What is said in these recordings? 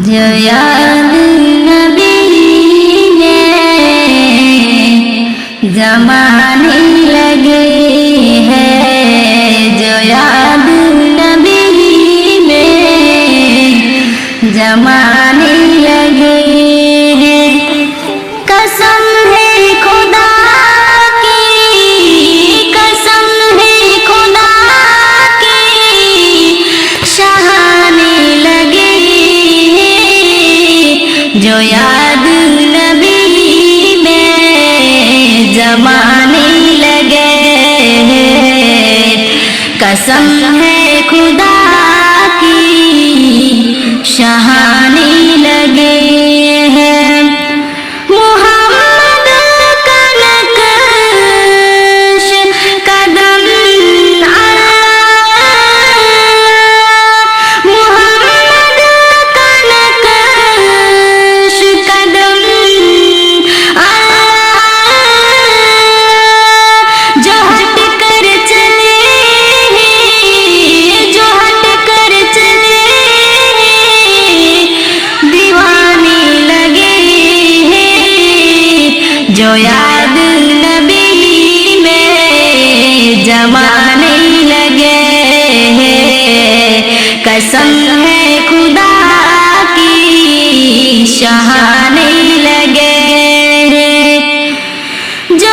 جو یاد نبی میں زمانے لگے ہیں، جو یاد نبی میں زمانے لگے ہیں، قسم ہے خدا کی، قسم ہے خدا کی، شہانے لگے ہیں، جو یاد نبی میں زمانے لگے ہیں، قسم ہے خدا کی، شہانے لگے ہیں، محمد کا نقش قدم محمد کا نقش قدم جو ہٹ کر چلے ہیں، جو ہٹ کر چلے ہیں، دیوانے لگے ہیں، جو یاد نبی میں زمانے لگے ہیں، قسم ہے خدا کی، شہانے لگے ہیں، جو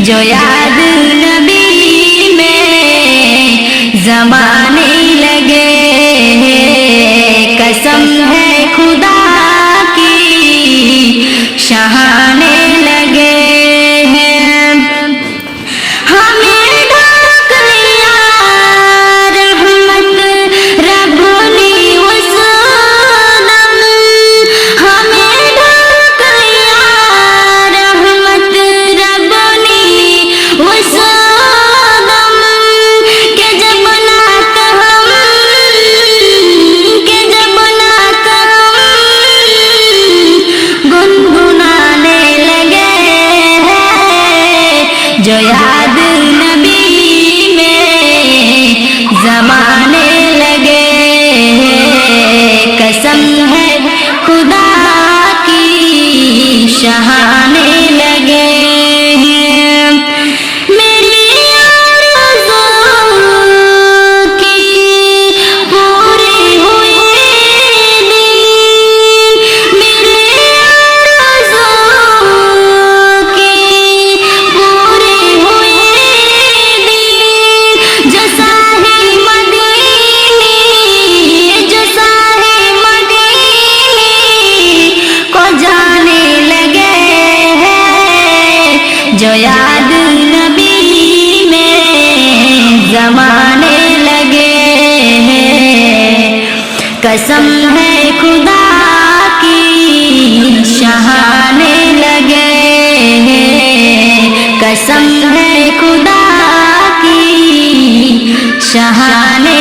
جو یاد نبی میں زمانے لگے ہیں، قسم ہے خدا کی، شہانے لگے ہیں، ہمیں ڈھانک لیا رحمت رب نے اس دم، ہمیں ڈھانک لیا رحمت رب اس دم، کہ جب نعت ہم، کہ جب نعت ہم گنگنانے لگے ہیں، جو یاد نبی میں زمانے لگے ہیں، قسم ہے خدا کی، شہانے لگے ہیں، میری آرزو کی پوری ہوئی دن، میری آرزو کی پوری ہوئی دن، جو ساحل مدینے، جو ساحل مدینے کو جانے لگے ہیں، جو یاد نبی میں زمانے لگے ہیں، قسم ہے خدا کی، شہانے لگے ہیں، قسم ہے خدا کی، شہانے